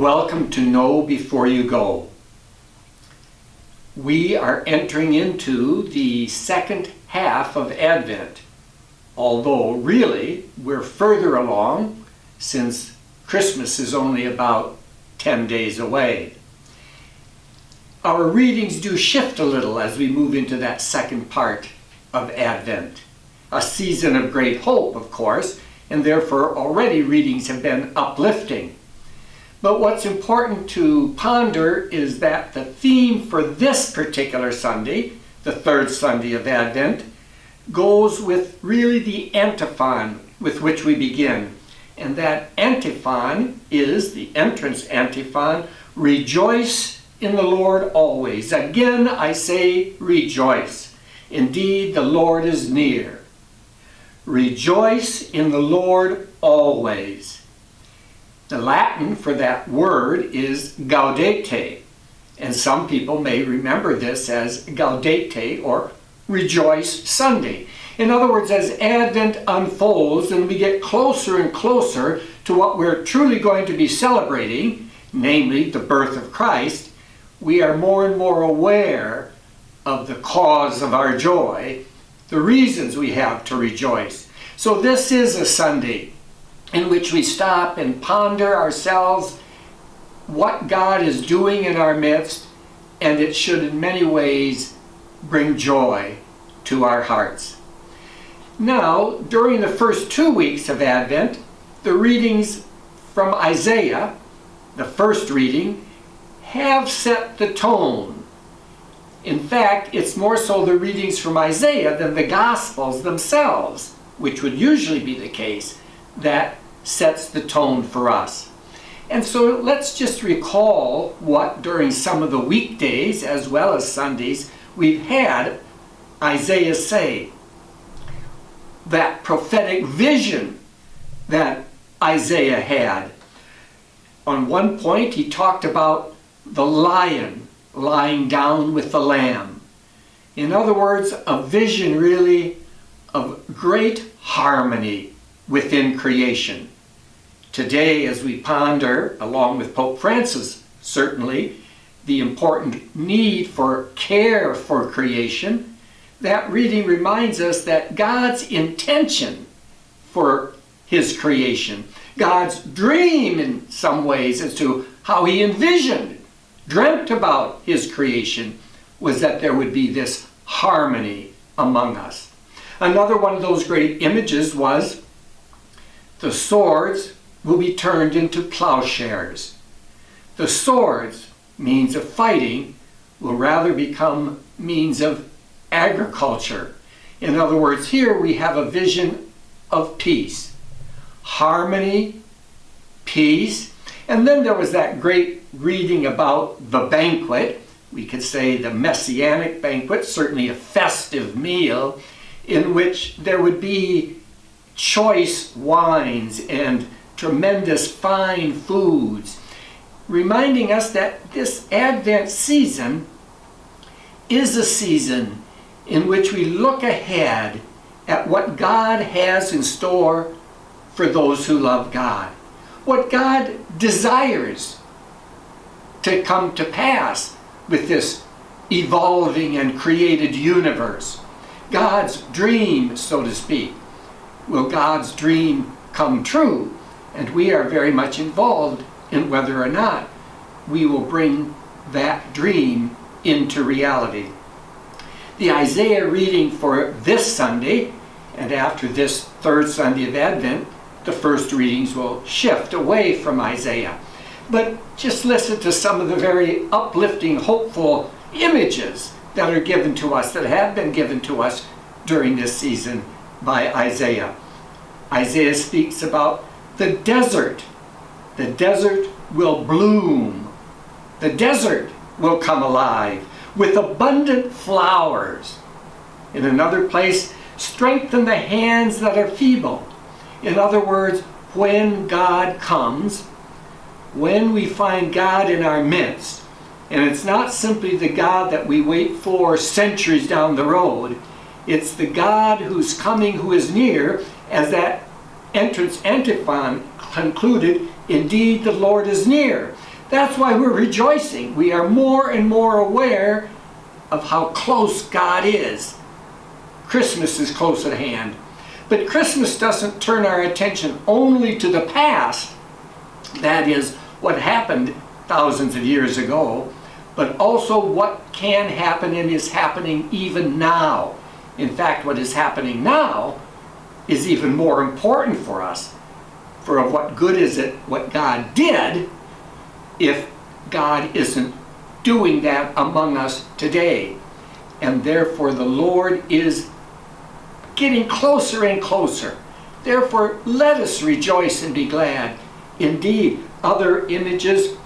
Welcome to Know Before You Go. We are entering into the second half of Advent, although really we're further along since Christmas is only about 10 days away. Our readings do shift a little as we move into that second part of Advent, a season of great hope, of course, and therefore already readings have been uplifting. But what's important to ponder is that the theme for this particular Sunday, the third Sunday of Advent, goes with really the antiphon with which we begin. And that antiphon is the entrance antiphon, "Rejoice in the Lord always. Again I say rejoice. Indeed, the Lord is near. Rejoice in the Lord always." The Latin for that word is gaudete, and some people may remember this as Gaudete or Rejoice Sunday. In other words, as Advent unfolds and we get closer and closer to what we're truly going to be celebrating, namely the birth of Christ, we are more and more aware of the cause of our joy, the reasons we have to rejoice. So this is a Sunday in which we stop and ponder ourselves what God is doing in our midst, and it should in many ways bring joy to our hearts. Now, during the first 2 weeks of Advent, the readings from Isaiah, the first reading, have set the tone. In fact, it's more so the readings from Isaiah than the Gospels themselves, which would usually be the case, that sets the tone for us. And so let's just recall what during some of the weekdays as well as Sundays we've had Isaiah say. That prophetic vision that Isaiah had. On one point he talked about the lion lying down with the lamb. In other words, a vision really of great harmony within creation. Today, as we ponder, along with Pope Francis, certainly, the important need for care for creation, that reading reminds us that God's intention for his creation, God's dream in some ways as to how he envisioned, dreamt about his creation, was that there would be this harmony among us. Another one of those great images was the swords will be turned into plowshares. The swords, means of fighting, will rather become means of agriculture. In other words, here we have a vision of peace, harmony, peace. And then there was that great reading about the banquet. We could say the messianic banquet, certainly a festive meal in which there would be choice wines and tremendous fine foods, reminding us that this Advent season is a season in which we look ahead at what God has in store for those who love God, what God desires to come to pass with this evolving and created universe. God's dream, so to speak. Will God's dream come true? And we are very much involved in whether or not we will bring that dream into reality. The Isaiah reading for this Sunday, and after this third Sunday of Advent, the first readings will shift away from Isaiah. But just listen to some of the very uplifting, hopeful images that are given to us, that have been given to us during this season by Isaiah. Isaiah speaks about the desert. The desert will bloom. The desert will come alive with abundant flowers. In another place, strengthen the hands that are feeble. In other words, when God comes, when we find God in our midst, and it's not simply the God that we wait for centuries down the road, it's the God who's coming, who is near, as that entrance antiphon concluded, indeed the Lord is near. That's why we're rejoicing. We are more and more aware of how close God is. Christmas is close at hand. But Christmas doesn't turn our attention only to the past, that is, what happened thousands of years ago, but also what can happen and is happening even now. In fact, what is happening now is even more important for us. For what good is it what God did if God isn't doing that among us today? And therefore the Lord is getting closer and closer. Therefore let us rejoice and be glad. Indeed, other images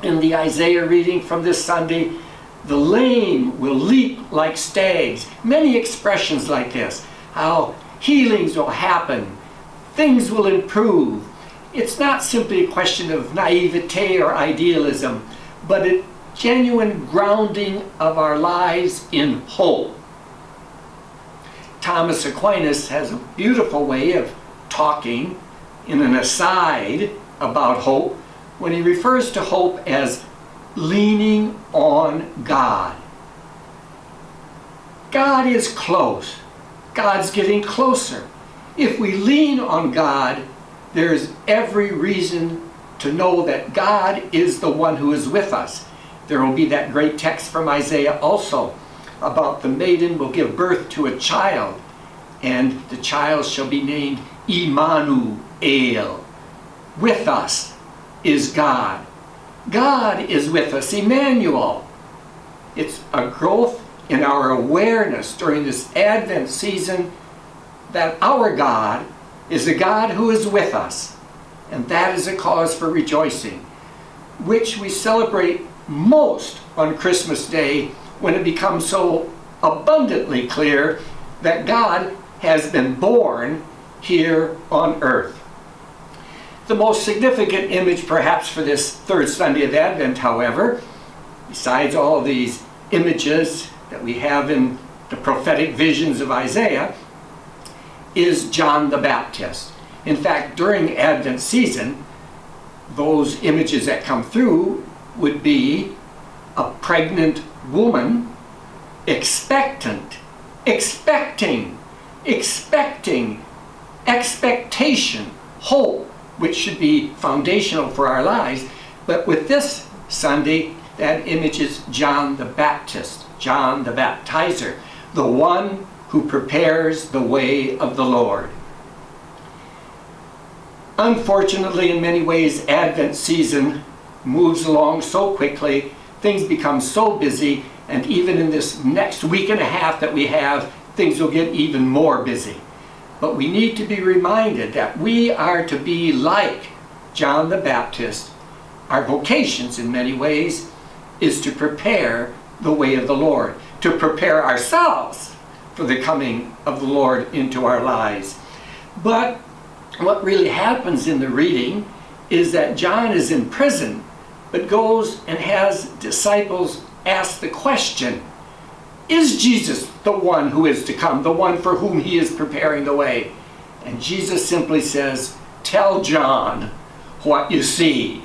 in the Isaiah reading from this Sunday, the lame will leap like stags. Many expressions like this. How healings will happen. Things will improve. It's not simply a question of naivete or idealism, but a genuine grounding of our lives in hope. Thomas Aquinas has a beautiful way of talking in an aside about hope when he refers to hope as leaning on God. God is close. God's getting closer. If we lean on God, there's every reason to know that God is the one who is with us. There will be that great text from Isaiah also about the maiden will give birth to a child, and the child shall be named Immanuel. With us is God. God is with us, Emmanuel. It's a growth in our awareness during this Advent season that our God is a God who is with us. And that is a cause for rejoicing, which we celebrate most on Christmas Day, when it becomes so abundantly clear that God has been born here on earth. The most significant image perhaps for this third Sunday of Advent, however, besides all these images that we have in the prophetic visions of Isaiah, is John the Baptist. In fact, during Advent season, those images that come through would be a pregnant woman expectant, expecting, expectation, hope, which should be foundational for our lives. But with this Sunday, that image is John the Baptist, John the Baptizer, the one who prepares the way of the Lord. Unfortunately, in many ways, Advent season moves along so quickly, things become so busy, and even in this next week and a half that we have, things will get even more busy. But we need to be reminded that we are to be like John the Baptist. Our vocations, in many ways, is to prepare the way of the Lord, to prepare ourselves for the coming of the Lord into our lives. But what really happens in the reading is that John is in prison, but goes and has disciples ask the question, is Jesus the one who is to come, the one for whom he is preparing the way? And Jesus simply says, tell John what you see.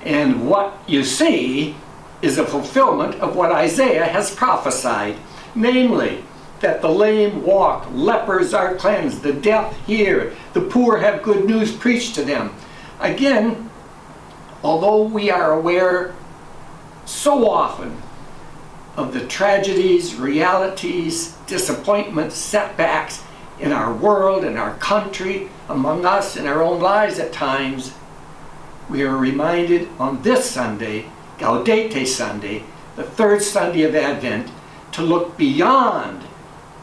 And what you see is a fulfillment of what Isaiah has prophesied, namely, that the lame walk, lepers are cleansed, the deaf hear, the poor have good news preached to them. Again, although we are aware so often of the tragedies, realities, disappointments, setbacks in our world, in our country, among us, in our own lives at times, we are reminded on this Sunday, Gaudete Sunday, the third Sunday of Advent, to look beyond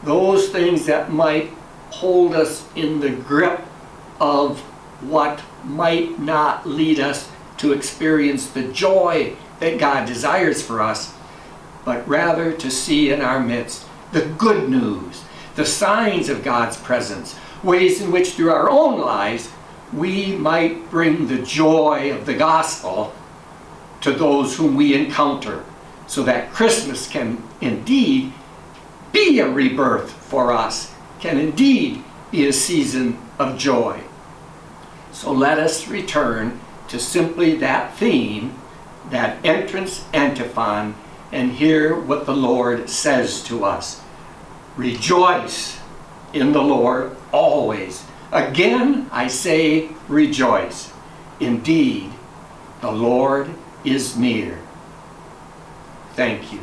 those things that might hold us in the grip of what might not lead us to experience the joy that God desires for us, but rather to see in our midst the good news, the signs of God's presence, ways in which through our own lives we might bring the joy of the gospel to those whom we encounter, so that Christmas can indeed be a rebirth for us, can indeed be a season of joy. So let us return to simply that theme that entrance antiphon and hear what the Lord says to us. Rejoice in the Lord always. Again, I say rejoice. Indeed, the Lord is near. Thank you.